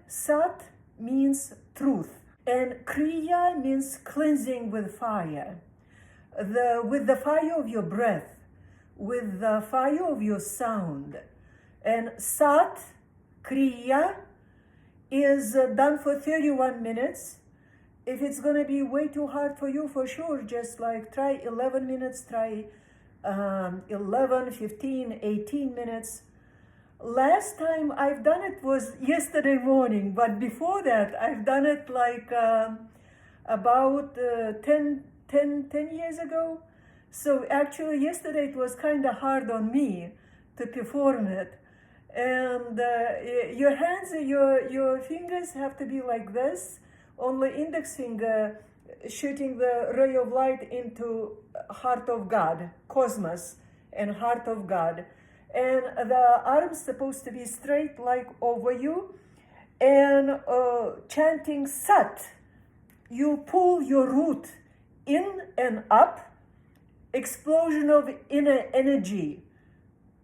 Sat means truth, and Kriya means cleansing with fire. With the fire of your breath, with the fire of your sound. And Sat, Kriya, is done for 31 minutes. If it's going to be way too hard for you, for sure, just like try 11 minutes, try 11, 15, 18 minutes. Last time I've done it was yesterday morning, but before that I've done it like about 10 years ago. So actually yesterday it was kind of hard on me to perform it. And your hands, your fingers have to be like this, only index finger shooting the ray of light into heart of God, cosmos, and heart of God. And the arms supposed to be straight like over you, and chanting Sat. You pull your root in and up, explosion of inner energy,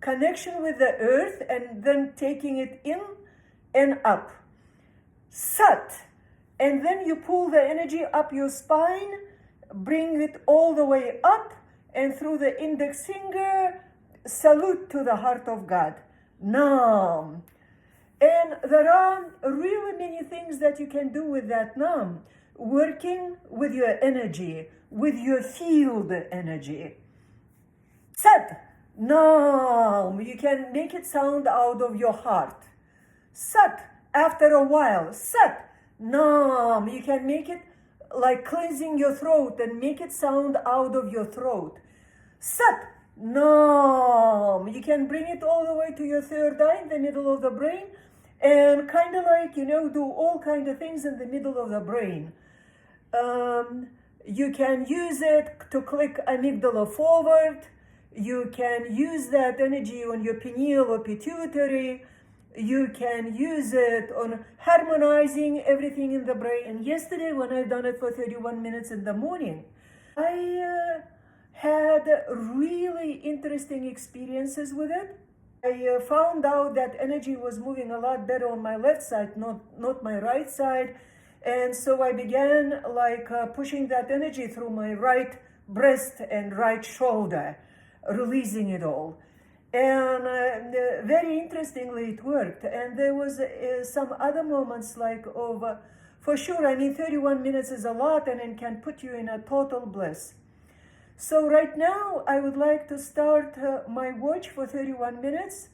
connection with the earth, and then taking it in and up. Sat. And then you pull the energy up your spine, bring it all the way up, and through the index finger, salute to the heart of God. Nam. And there are really many things that you can do with that Nam. Working with your energy, with your field energy. Sat. Nam. You can make it sound out of your heart. Sat. After a while. Sat. Nam. You can make it like cleansing your throat and make it sound out of your throat. Sat. Nam. You can bring it all the way to your third eye in the middle of the brain and kind of like, do all kind of things in the middle of the brain. You can use it to click amygdala forward. You can use that energy on your pineal or pituitary. You can use it on harmonizing everything in the brain. And yesterday when I done it for 31 minutes in the morning, I had really interesting experiences with it. I found out that energy was moving a lot better on my left side, not my right side. And so I began like pushing that energy through my right breast and right shoulder, releasing it all. And very interestingly, it worked. And there was some other moments like for sure, 31 minutes is a lot and it can put you in a total bliss. So right now, I would like to start my watch for 31 minutes.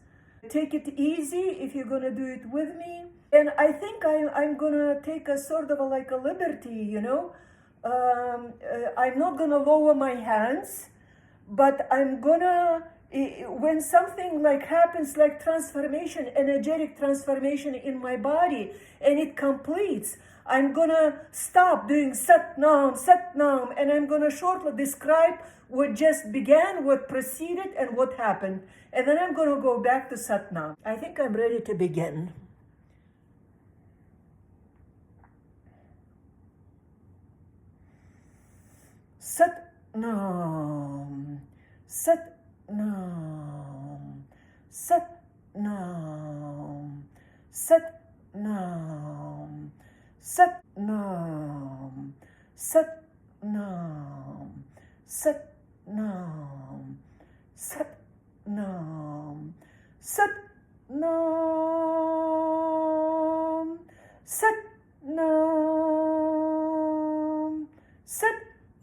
Take it easy if you're going to do it with me. And I think I'm going to take a sort of like a liberty, I'm not going to lower my hands, but I'm going to, when something like happens, like transformation, energetic transformation in my body, and it completes, I'm gonna stop doing Sat Nam, and I'm gonna shortly describe what just began, what preceded, and what happened. And then I'm gonna go back to Sat Nam. I think I'm ready to begin. Sat Nam, Sat Nam, Sat Nam, Sat Nam, Sat Nam, Sat Nam, Sat Nam, Sat Nam, Sat Nam, Sat Nam, Sat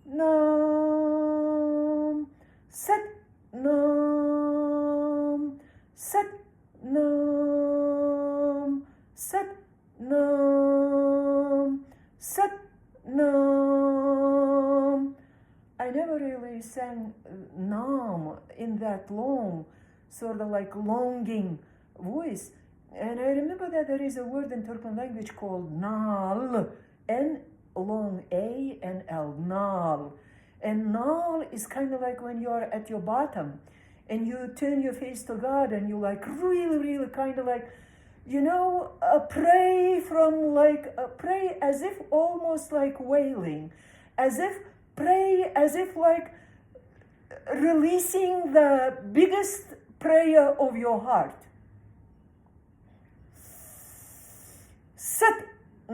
Nam, Sat Nam, Sat Nam, Sat Nam, Sat Nam. I never really sang Nam in that long, sort of like longing voice. And I remember that there is a word in Turkic language called Nal, N long A and L, Nal. And Nal is kind of like when you're at your bottom and you turn your face to God and you like really kind of like, pray pray as if almost like wailing, pray as if like releasing the biggest prayer of your heart. Sat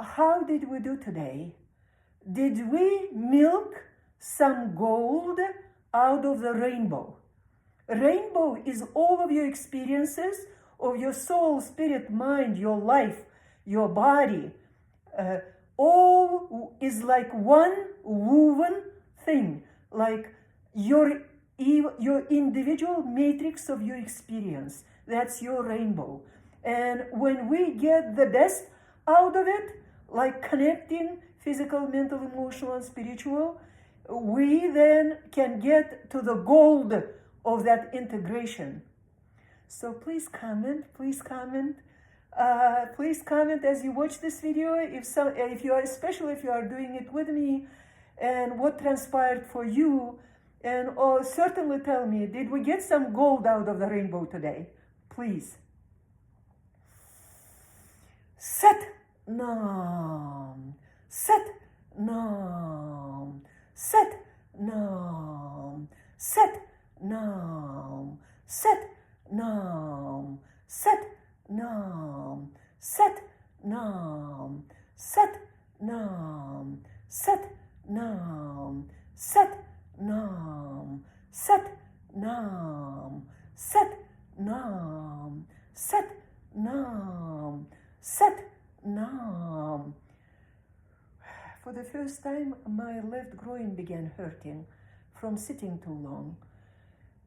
how did we do today? Did we milk some gold out of the rainbow? Rainbow is all of your experiences of your soul, spirit, mind, your life, your body. All is like one woven thing, like your individual matrix of your experience. That's your rainbow. And when we get the best out of it, like connecting physical, mental, emotional, and spiritual, we then can get to the gold of that integration. So please comment, please comment. Please comment as you watch this video, if you are, especially if you are doing it with me, and what transpired for you. And certainly tell me, did we get some gold out of the rainbow today? Please. Set Nam. Set Nam. Set Nam. Set Nam. Set Nam. Set Nam. Set Nam. Set Nam. Set Nam. Set Nam. Set Nam. Set Nam. Set Nam. Set Nam. For the first time, my left groin began hurting from sitting too long.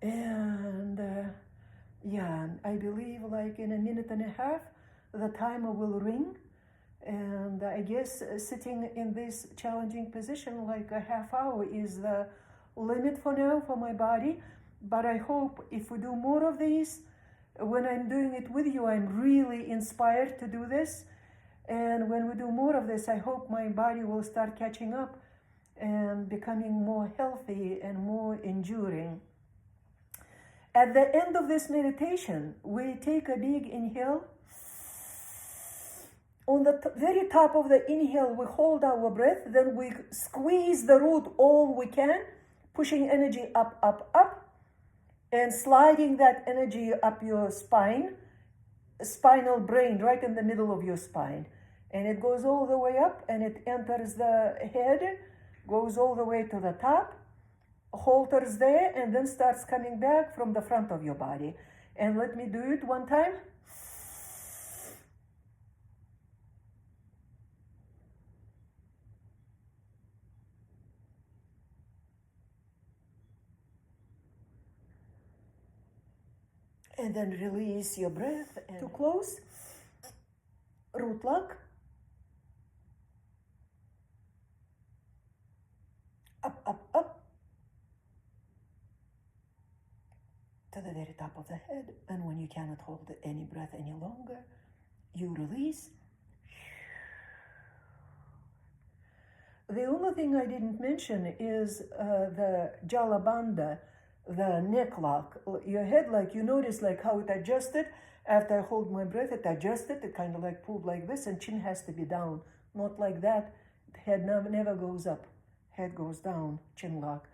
And yeah, I believe like in a minute and a half, the timer will ring. And I guess sitting in this challenging position like a half hour is the limit for now for my body. But I hope if we do more of these, when I'm doing it with you, I'm really inspired to do this. And when we do more of this, I hope my body will start catching up and becoming more healthy and more enduring. At the end of this meditation, we take a big inhale. On the very top of the inhale, we hold our breath, then we squeeze the root all we can, pushing energy up, up, up, and sliding that energy up your spine, spinal brain, right in the middle of your spine. And it goes all the way up, and it enters the head, goes all the way to the top, halters there, and then starts coming back from the front of your body. And let me do it one time. And then release your breath. And to close, root lock. Up, up, up. To the very top of the head. And when you cannot hold any breath any longer, you release. The only thing I didn't mention is the Jalabandha, the neck lock. Your head, like you notice like how it adjusted. After I hold my breath, it adjusted. It kind of like pulled like this, and chin has to be down. Not like that. Head never goes up. Head goes down, chin lock.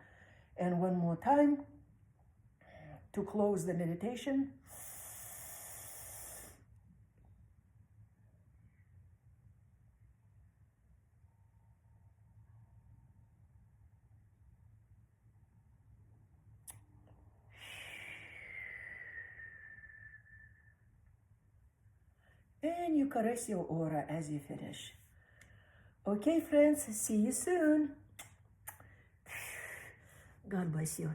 And one more time to close the meditation. And you caress your aura as you finish. Okay, friends, see you soon. God bless you.